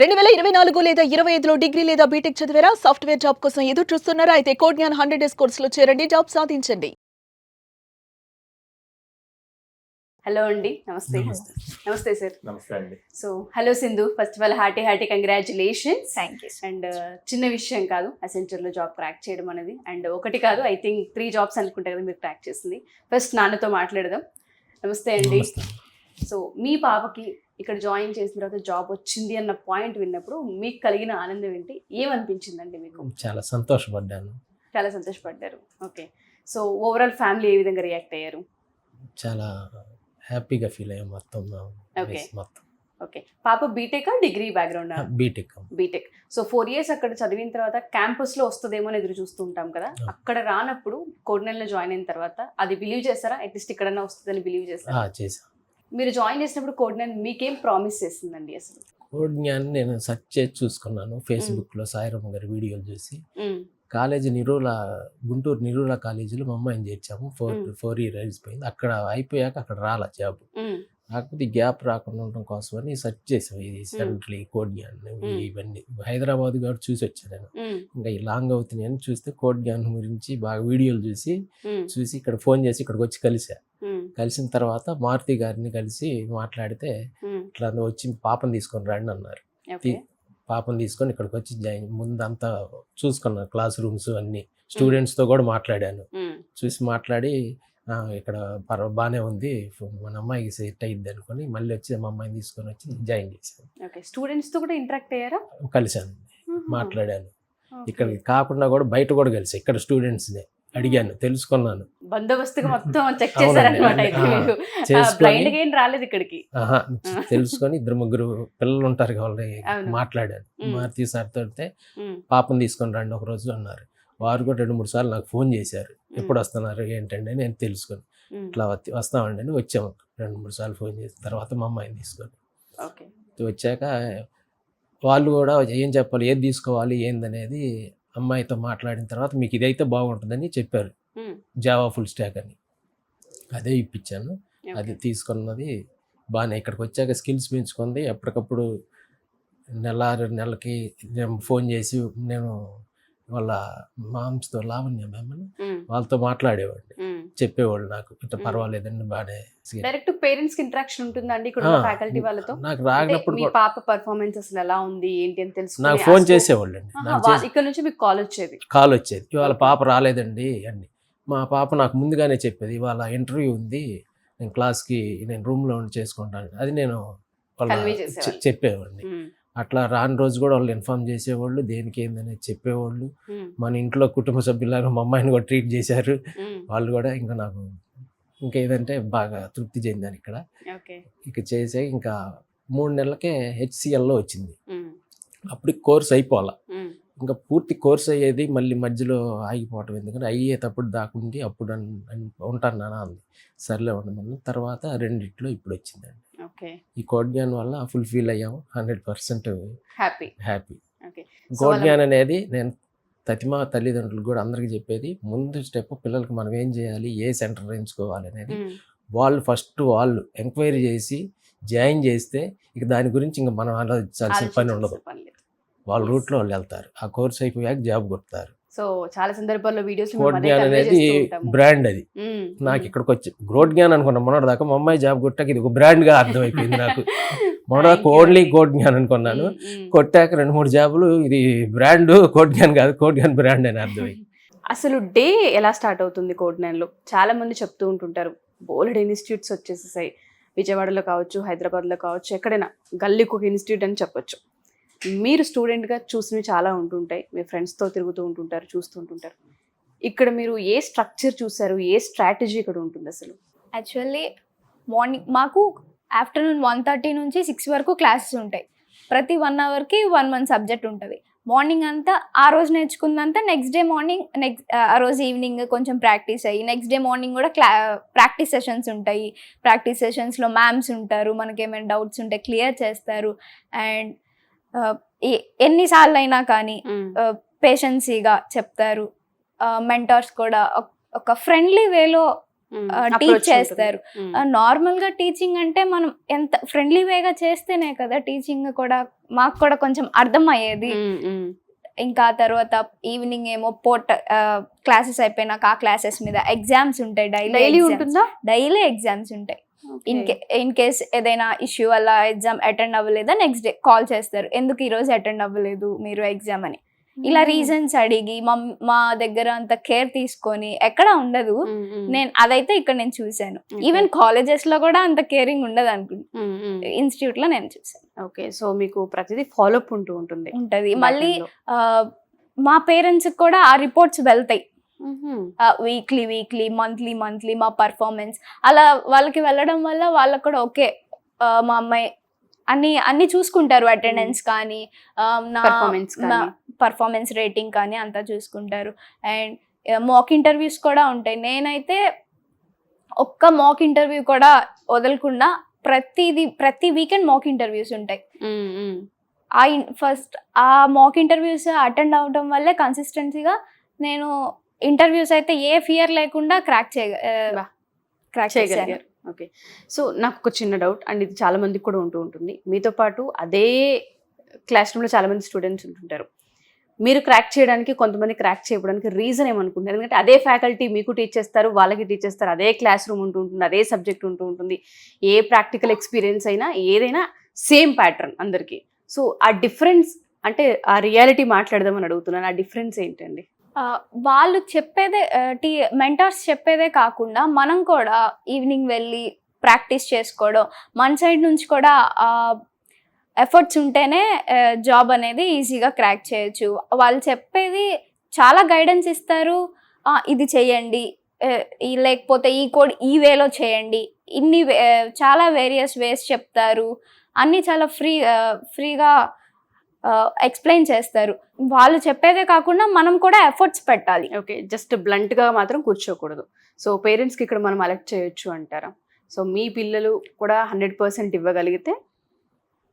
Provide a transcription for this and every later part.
2024 లేదా 25లో డిగ్రీ లేదా బీటెక్ చదివారా? సాఫ్ట్‌వేర్ జాబ్ కోసం ఎదురు చూస్తున్నారా? అయితే కోడ్ జ్ఞాన్ 100 డేస్ కోర్సులో చేరండి, జాబ్ సాధించండి. హలో అండి, నమస్తే. నమస్తే. నమస్తే సార్. నమస్తే అండి. So hello Sindhu, first of all hearty congratulations. Thank you. And చిన్న విషయం కాదు అసెంచర్లో జాబ్ క్రాక్ చేయడం అనేది. అండ్ ఒకటి కాదు, ఐ థింక్ 3 జాబ్స్ అనుకుంటా కదా మీరు క్రాక్ చేసింది. ఫస్ట్ నాన్నతో మాట్లాడదాం. నమస్తే అండి. నమస్తే. సో మీ పాపకి ఇక్కడ జాయిన్ చేసిన తర్వాత జాబ్ వచ్చింది అన్న పాయింట్ విన్నప్పుడు మీకు కలిగిన ఆనందం ఏంటి? ఏమనిపించిందండి మీకు? చాలా సంతోషపడ్డాను. చాలా సంతోషపడ్డారు. ఓకే. సో ఓవరాల్ ఫ్యామిలీ ఏ విధంగా రియాక్ట్ అయ్యారు? చాలా హ్యాపీగా ఫీల్ అయ్యాం మొత్తం. Okay. మొత్తం ఓకే. పాప B Tech degree background? B Tech. B Tech. So 4 years అక్కడ చదివిన తర్వాత క్యాంపస్లో వస్తుందేమో అని ఎదురు చూస్తూ ఉంటాం కదా. అక్కడ రానప్పుడు కోడినెల్లో జాయిన్ అయిన తర్వాత అది బిలీవ్ చేస్తారా? అట్లీస్ట్ ఇక్కడన్నా వస్తుందని బిలీవ్ చేస్తారా? చేశాను. మీరు జాయిన్ చేసినప్పుడు కోడినెల్ మీకేం ప్రామిస్ చేసిందండి అసలు? కోడ్ జ్ఞాన్ నేను సెర్చ్ చేసి చూసుకున్నాను ఫేస్బుక్లో సాయిరామ్ గారి వీడియోలు చూసి. కాలేజీ గుంటూరు నిరూలా కాలేజీలో మా అమ్మాయిని చేర్చాము. 4 years అయిపోయింది. అక్కడ అయిపోయాక అక్కడ రాలా జాబ్. కాకపోతే గ్యాప్ రాకుండా ఉండడం కోసమని సెర్చ్ చేసాం. ఇది సెంట్రల్ కోడ్ జ్ఞాన్ ఇవన్నీ హైదరాబాద్ కాబట్టి చూసి వచ్చాను నేను. ఇంకా ఈ లాంగ్ అవుతున్నాయి అని చూస్తే కోడ్ జ్ఞాన్ గురించి బాగా వీడియోలు చూసి ఇక్కడ ఫోన్ చేసి ఇక్కడికి వచ్చి కలిసిన తర్వాత మారుతి గారిని కలిసి మాట్లాడితే ఇట్లా వచ్చి పాపను తీసుకొని రండి అన్నారు. పాపను తీసుకొని ఇక్కడికి వచ్చి ముందంతా చూసుకున్నాను, క్లాస్ రూమ్స్ అన్ని స్టూడెంట్స్తో కూడా మాట్లాడాను. చూసి మాట్లాడి ఇక్కడ బాగానే ఉంది, మన అమ్మాయికి సెట్ అయ్యిద్ది అనుకుని మళ్ళీ వచ్చి మా అమ్మాయిని తీసుకొని వచ్చి జాయిన్ చేశాను. స్టూడెంట్స్తో కూడా ఇంటరాక్ట్ అయ్యారా? కలిశాను, మాట్లాడాను. ఇక్కడ కాకుండా కూడా బయట కూడా కలిసి ఇక్కడ స్టూడెంట్స్ని అడిగాను, తెలుసుకున్నాను. బందోబస్తుగా మొత్తం చెక్ చేశారన్నమాట. రాలేదు ఇక్కడికి. తెలుసుకొని 2-3 పిల్లలు ఉంటారు వాళ్ళని మాట్లాడాను. మారుతి సార్ తోడితే పాపను తీసుకొని రండి ఒక రోజు అన్నారు. వారు కూడా 2-3 సార్లు నాకు ఫోన్ చేశారు, ఎప్పుడు వస్తున్నారు ఏంటండి నేను తెలుసుకొని. ఇట్లా వస్తామండి అని వచ్చాము. 2-3 సార్లు ఫోన్ చేసిన తర్వాత మా అమ్మాయిని తీసుకొని వచ్చాక వాళ్ళు కూడా ఏం చెప్పాలి, ఏది తీసుకోవాలి ఏందనేది అమ్మాయితో మాట్లాడిన తర్వాత మీకు ఇదైతే బాగుంటుందని చెప్పారు. జావా ఫుల్ స్టాక్ అని అదే ఇప్పించాను. అది తీసుకున్నది బాగానే. ఇక్కడికి వచ్చాక స్కిల్స్ పెంచుకుంది. ఎప్పటికప్పుడు నెలకి ఫోన్ చేసి నేను వాళ్ళ మామ్స్తో లావణ్య మ్యామ్ వాళ్ళతో మాట్లాడేవాడిని. చెప్పేవాళ్ళు నాకు ఇట్లా పర్వాలేదండి బాగానే. డైరెక్ట్ పేరెంట్స్ కి ఇంటరాక్షన్ ఉంటుందండి ఇక్కడ ఫ్యాకల్టీ వాళ్ళతో? నాకు రాగినప్పుడు మీ పాప పర్ఫార్మెన్స్ అసలు ఎలా ఉంది ఏంటి అని తెలుసు నాకు ఫోన్ చేసేవాళ్ళు అండి. ఇక్కడ నుంచి మీకు కాల్ వచ్చేది? ఇవాళ పాప రాలేదండి అండి. మా పాప నాకు ముందుగానే చెప్పేది, ఇవాళ ఇంటర్వ్యూ ఉంది, నేను క్లాస్కి నేను రూమ్లో ఉండి చేసుకుంటాను. అది నేను చెప్పేవాడిని. అట్లా రాని రోజు కూడా వాళ్ళు ఇన్ఫార్మ్ చేసేవాళ్ళు, దేనికి ఏందనేది చెప్పేవాళ్ళు. మన ఇంట్లో కుటుంబ సభ్యులాగా మా అమ్మాయిని కూడా ట్రీట్ చేశారు వాళ్ళు కూడా. ఇంకా నాకు ఇంకా ఏదంటే బాగా తృప్తి చెందాను ఇక్కడ. ఇక చేసే ఇంకా 3 నెలలకే HCLలో వచ్చింది. అప్పుడు కోర్స్ అయిపోవాలా, ఇంకా పూర్తి కోర్స్ అయ్యేది మళ్ళీ మధ్యలో ఆగిపోవటం ఎందుకంటే అయ్యేటప్పుడు దాకుండి అప్పుడు ఉంటాను నాన్న అంది. సర్లే ఉండమని తర్వాత 2 ఇప్పుడు వచ్చిందండి. ఈ కోడ్ జ్ఞాన్ వల్ల ఫుల్ఫిల్ అయ్యాము. 100% హ్యాపీ. కోడ్ జ్ఞాన్ అనేది నేను తతిమా తల్లిదండ్రులు కూడా అందరికీ చెప్పేది, ముందు స్టెప్ పిల్లలకి మనం ఏం చేయాలి, ఏ సెంటర్ ఎంచుకోవాలి అనేది వాళ్ళు ఎంక్వైరీ చేసి జాయిన్ చేస్తే ఇక దాని గురించి ఇంకా మనం ఆలోచించాల్సిన పని ఉండదు. వాళ్ళ రూట్లో వాళ్ళు వెళ్తారు, ఆ కోర్స్ అయిపోయాక జాబ్ కొడతారు. సో చాలా సందర్భాల్లో వీడియోస్ కోడ్ జ్ఞాన్ అనేది బ్రాండ్. అది నాకు ఇక్కడికి వచ్చి కోడ్ జ్ఞాన్ అనుకున్నా మొన్నటి దాకా. మా అమ్మాయి జాబ్ కొట్టాక ఇది ఒక బ్రాండ్ గా అర్థమైపోయింది నాకు. మొన్నదాకా ఓన్లీ కోడ్ జ్ఞాన్ అనుకున్నాను, కొట్టాక 2-3 జాబులు ఇది బ్రాండ్, కోడ్ జ్ఞాన్ కాదు కోడ్ జ్ఞాన్ బ్రాండ్ అని అర్థమైంది. అసలు డే ఎలా స్టార్ట్ అవుతుంది కోడ్ జ్ఞాన్లో? చాలా మంది చెప్తూ ఉంటుంటారు బోల్డ్ ఇన్స్టిట్యూట్స్ వచ్చేసేసాయి, విజయవాడలో కావచ్చు, హైదరాబాద్లో కావచ్చు, ఎక్కడైనా గల్లీకి ఒక ఇన్స్టిట్యూట్ అని చెప్పొచ్చు. మీరు స్టూడెంట్గా చూసినవి చాలా ఉంటుంటాయి, మీ ఫ్రెండ్స్తో తిరుగుతూ ఉంటుంటారు, చూస్తుంటుంటారు. ఇక్కడ మీరు ఏ స్ట్రక్చర్ చూసారు, ఏ స్ట్రాటజీ ఇక్కడ ఉంటుంది అసలు? యాక్చువల్లీ మార్నింగ్ మాకు ఆఫ్టర్నూన్ 1:30 నుంచి 6 వరకు క్లాసెస్ ఉంటాయి. ప్రతి 1 అవర్కి 1 సబ్జెక్ట్ ఉంటుంది. మార్నింగ్ అంతా ఆ రోజు నేర్చుకుందంతా నెక్స్ట్ డే మార్నింగ్, ఆ రోజు ఈవినింగ్ కొంచెం ప్రాక్టీస్ అయ్యి నెక్స్ట్ డే మార్నింగ్ కూడా ప్రాక్టీస్ సెషన్స్ ఉంటాయి. ప్రాక్టీస్ సెషన్స్లో మ్యామ్స్ ఉంటారు, మనకి ఏమైనా డౌట్స్ ఉంటే క్లియర్ చేస్తారు. అండ్ ఎన్నిసార్లు అయినా కానీ పేషెన్సీగా చెప్తారు. మెంటార్స్ కూడా ఒక ఫ్రెండ్లీ వేలో టీచ్ చేస్తారు. నార్మల్ గా టీచింగ్ అంటే మనం ఎంత ఫ్రెండ్లీ వేగా చేస్తేనే కదా టీచింగ్ కూడా మాకు కూడా కొంచెం అర్థం అయ్యేది. ఇంకా తర్వాత ఈవినింగ్ ఏమో క్లాసెస్ అయిపోయినాక ఆ క్లాసెస్ మీద ఎగ్జామ్స్ ఉంటాయి. డైలీ ఉంటుందా? డైలీ ఎగ్జామ్స్ ఉంటాయి. ఇన్ కేస్ ఏదైనా ఇష్యూ వల్ల ఎగ్జామ్ అటెండ్ అవ్వలేదా నెక్స్ట్ డే కాల్ చేస్తారు, ఎందుకు ఈ రోజు అటెండ్ అవ్వలేదు మీరు ఎగ్జామ్ అని. ఇలా రీజన్స్ అడిగి మా దగ్గర అంత కేర్ తీసుకొని ఎక్కడ ఉండదు. నేను అదైతే ఇక్కడ నేను చూసాను. ఈవెన్ కాలేజెస్ లో కూడా అంత కేరింగ్ ఉండదు అనుకుంటా, ఇన్స్టిట్యూట్ లో నేను చూసాను. ఓకే, సో మీకు ప్రతిదీ ఫాలోఅప్ ఉంటది. మళ్ళీ మా పేరెంట్స్ కూడా ఆ రిపోర్ట్స్ వెళ్తాయి వీక్లీ మంత్లీ మా పర్ఫార్మెన్స్. అలా వాళ్ళకి వెళ్ళడం వల్ల వాళ్ళకి కూడా ఓకే మా అమ్మాయి అన్ని చూసుకుంటారు. అటెండెన్స్ కానీ పర్ఫార్మెన్స్ రేటింగ్ కానీ అంతా చూసుకుంటారు. అండ్ మాక్ ఇంటర్వ్యూస్ కూడా ఉంటాయి. నేనైతే ఒక్క మాక్ ఇంటర్వ్యూ కూడా వదలకుండా ప్రతి వీకెండ్ మాక్ ఇంటర్వ్యూస్ ఉంటాయి. ఆ మాక్ ఇంటర్వ్యూస్ అటెండ్ అవడం వల్లే కన్సిస్టెన్సీగా నేను ఇంటర్వ్యూస్ అయితే ఏ ఫియర్ లేకుండా క్రాక్ చేయగలిగారు. ఓకే, సో నాకు ఒక చిన్న డౌట్ అండ్ ఇది చాలా మందికి కూడా ఉంటుంది. మీతో పాటు అదే క్లాస్ రూమ్లో చాలా మంది స్టూడెంట్స్ ఉంటుంటారు. మీరు క్రాక్ చేయడానికి, కొంతమంది క్రాక్ చేయడానికి రీజన్ ఏమనుకుంటారు? ఎందుకంటే అదే ఫ్యాకల్టీ మీకు టీచ్ చేస్తారు, వాళ్ళకి టీచ్ చేస్తారు, అదే క్లాస్ రూమ్ ఉంటుంది, అదే సబ్జెక్ట్ ఉంటుంది. ఏ ప్రాక్టికల్ ఎక్స్పీరియన్స్ అయినా ఏదైనా సేమ్ ప్యాటర్న్ అందరికీ. సో ఆ డిఫరెన్స్ అంటే ఆ రియాలిటీ మాట్లాడదామని అడుగుతున్నాను. ఆ డిఫరెన్స్ ఏంటండి? వాళ్ళు చెప్పేదే మెంటర్స్ చెప్పేదే కాకుండా మనం కూడా ఈవినింగ్ వెళ్ళి ప్రాక్టీస్ చేసుకోవడం, మన సైడ్ నుంచి కూడా ఎఫర్ట్స్ ఉంటేనే జాబ్ అనేది ఈజీగా క్రాక్ చేయొచ్చు. వాళ్ళు చెప్పేది చాలా గైడెన్స్ ఇస్తారు. ఇది చేయండి, లేకపోతే ఈ కోడ్ ఈ వేలో చేయండి, చాలా వేరియస్ వేస్ చెప్తారు. అన్నీ చాలా ఫ్రీగా ఎక్స్ప్లెయిన్ చేస్తారు. వాళ్ళు చెప్పేదే కాకుండా మనం కూడా ఎఫర్ట్స్ పెట్టాలి. ఓకే, జస్ట్ బ్లంట్గా మాత్రం కూర్చోకూడదు. సో పేరెంట్స్కి ఇక్కడ మనం అలెక్ట్ చేయొచ్చు అంటారా? సో మీ పిల్లలు కూడా 100% ఇవ్వగలిగితే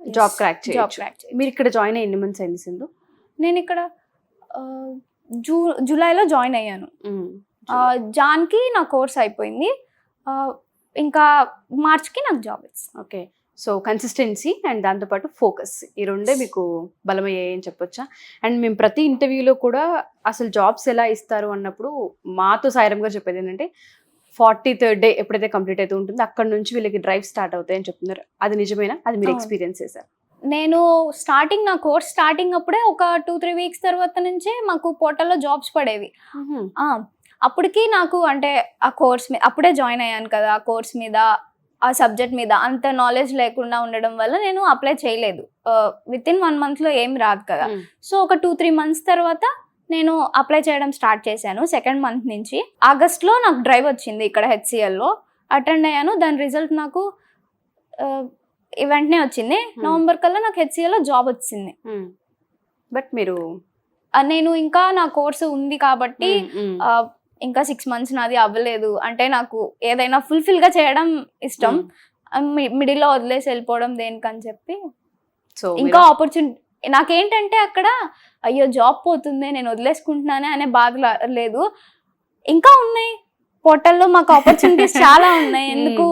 జాబ్ క్రాక్ చేయొచ్చు. మీరు ఇక్కడ జాయిన్ అయ్యి ఎన్ని మంత్స్ అయింది సింధు? నేను ఇక్కడ జూలైలో జాయిన్ అయ్యాను. జాన్కి నా కోర్స్ అయిపోయింది, ఇంకా మార్చ్కి నాకు జాబ్ ఇస్తుంది. ఓకే, సో కన్సిస్టెన్సీ అండ్ దాంతోపాటు ఫోకస్, ఈ రెండే మీకు బలమయ్యాయని చెప్పొచ్చా? అండ్ మేము ప్రతి ఇంటర్వ్యూలో కూడా అసలు జాబ్స్ ఎలా ఇస్తారు అన్నప్పుడు మాతో సాయిరామ్ గారు చెప్పేది ఏంటంటే 43rd డే ఎప్పుడైతే కంప్లీట్ అవుతూ ఉంటుందో అక్కడ నుంచి వీళ్ళకి డ్రైవ్ స్టార్ట్ అవుతాయని చెప్తున్నారు. అది నిజమేనా? అది మీరు ఎక్స్పీరియన్స్ చేశారు? నేను నా కోర్స్ స్టార్టింగ్ అప్పుడే ఒక 2-3 వీక్స్ తర్వాత నుంచే మాకు పోర్టల్లో జాబ్స్ పడేవి. అప్పటికి నాకు అంటే ఆ కోర్స్ మీద అప్పుడే జాయిన్ అయ్యాను కదా, ఆ కోర్స్ మీద ఆ సబ్జెక్ట్ మీద అంత నాలెడ్జ్ లేకుండా ఉండడం వల్ల నేను అప్లై చేయలేదు. వితిన్ 1 monthలో ఏం రాదు కదా. సో ఒక 2-3 months తర్వాత నేను అప్లై చేయడం స్టార్ట్ చేశాను. 2nd month నుంచి ఆగస్ట్లో నాకు డ్రైవ్ వచ్చింది ఇక్కడ హెచ్సిఎల్లో, అటెండ్ అయ్యాను. దాని రిజల్ట్ నాకు వెంటనే వచ్చింది. నవంబర్ కల్లా నాకు హెచ్సిఎల్లో జాబ్ వచ్చింది. బట్ నేను ఇంకా నా కోర్సు ఉంది కాబట్టి ఇంకా 6 months నాది అవ్వలేదు. అంటే నాకు ఏదైనా ఫుల్ఫిల్గా చేయడం ఇష్టం, మిడిల్లో వదిలేసి వెళ్ళిపోవడం దేనికని చెప్పి. సో ఇంకా ఆపర్చునిటీ నాకేంటంటే అక్కడ అయ్యో జాబ్ పోతుంది నేను వదిలేసుకుంటున్నానే అనే బాధ లేదు. ఇంకా ఉన్నాయి పోర్టల్లో మాకు ఆపర్చునిటీస్ చాలా ఉన్నాయి, ఎందుకు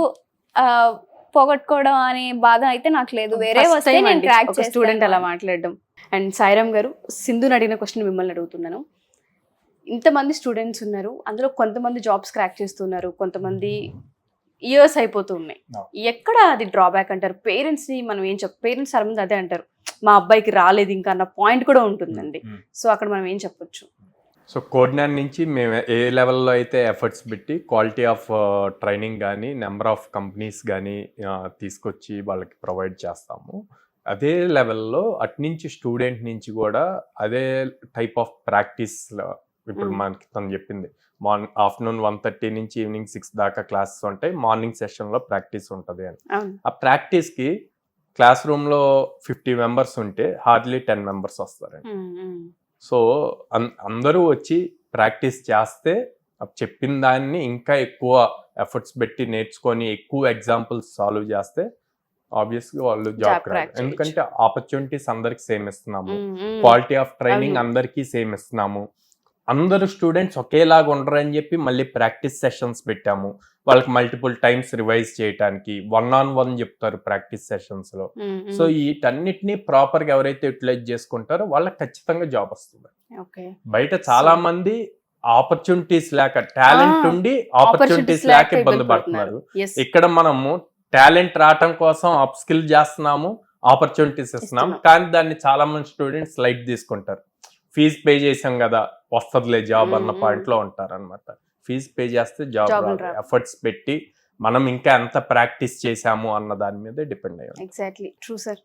పోగొట్టుకోవడం అనే బాధ అయితే నాకు లేదు. వేరే వస్తే నేను క్రాక్ చేస్తాను. స్టూడెంట్ అలా మాట్లాడడం. అండ్ సాయిరామ్ గారు, సింధుని అడిగిన క్వశ్చన్ మిమ్మల్ని అడుగుతున్నాను. ఇంతమంది స్టూడెంట్స్ ఉన్నారు, అందులో కొంతమంది జాబ్స్ క్రాక్ చేస్తున్నారు, కొంతమంది ఇయర్స్ అయిపోతూ ఉన్నాయి. ఎక్కడ అది డ్రాబ్యాక్ అంటారు? పేరెంట్స్ని మనం ఏం పేరెంట్స్ చాలా మంది అదే అంటారు, మా అబ్బాయికి రాలేదు ఇంకా అన్న పాయింట్ కూడా ఉంటుందండి. సో అక్కడ మనం ఏం చెప్పొచ్చు? సో కోడ్నాన్ నుంచి మేము ఏ లెవెల్లో అయితే ఎఫర్ట్స్ పెట్టి క్వాలిటీ ఆఫ్ ట్రైనింగ్ కానీ నెంబర్ ఆఫ్ కంపెనీస్ కానీ తీసుకొచ్చి వాళ్ళకి ప్రొవైడ్ చేస్తాము, అదే లెవెల్లో అట్నుంచి స్టూడెంట్ నుంచి కూడా అదే టైప్ ఆఫ్ ప్రాక్టీస్. ఇప్పుడు మనకి తను చెప్పింది ఆఫ్టర్నూన్ 1:30 నుంచి ఈవినింగ్ 6 దాకా క్లాసెస్ ఉంటాయి, మార్నింగ్ సెషన్లో ప్రాక్టీస్ ఉంటుంది అని. ఆ ప్రాక్టీస్కి క్లాస్ రూమ్లో 50 members ఉంటే హార్డ్లీ 10 members వస్తారండి. సో అందరూ వచ్చి ప్రాక్టీస్ చేస్తే చెప్పిన దాన్ని ఇంకా ఎక్కువ ఎఫర్ట్స్ పెట్టి నేర్చుకొని ఎక్కువ ఎగ్జాంపుల్స్ సాల్వ్ చేస్తే ఆబ్వియస్గా వాళ్ళు జాబ్ క్రాక్. ఎందుకంటే ఆపర్చునిటీస్ అందరికి సేమ్ ఇస్తున్నాము, క్వాలిటీ ఆఫ్ ట్రైనింగ్ అందరికీ సేమ్ ఇస్తున్నాము, అందరు స్టూడెంట్స్ ఒకేలాగా ఉండరు అని చెప్పి మళ్ళీ ప్రాక్టీస్ సెషన్స్ పెట్టాము. వాళ్ళకి మల్టిపుల్ టైమ్స్ రివైజ్ చేయడానికి 1-on-1 చెప్తారు ప్రాక్టీస్ సెషన్స్ లో. సో వీటన్నిటిని ప్రాపర్ గా ఎవరైతే యూటిలైజ్ చేసుకుంటారో వాళ్ళకి ఖచ్చితంగా జాబ్ వస్తుంది. ఓకే. బయట చాలా మంది ఆపర్చునిటీస్ లేక టాలెంట్ ఉండి ఆపర్చునిటీస్ లేక ఇబ్బంది పడుతున్నారు. ఇక్కడ మనము టాలెంట్ రావటం కోసం అప్ స్కిల్ చేస్తున్నాము, ఆపర్చునిటీస్ ఇస్తున్నాము, కానీ దాన్ని చాలా మంది స్టూడెంట్స్ లైట్ తీసుకుంటారు. ఫీజు పే చేసాం కదా వస్తుందిలే జాబ్ అన్న పాయింట్ లో ఉంటారు అనమాట. ఫీజు పే చేస్తే జాబ్ రాదు. ఎఫర్ట్స్ పెట్టి మనం ఇంకా ఎంత ప్రాక్టీస్ చేసాము అన్న దాని మీద డిపెండ్ అయ్యాం. Exactly true sir.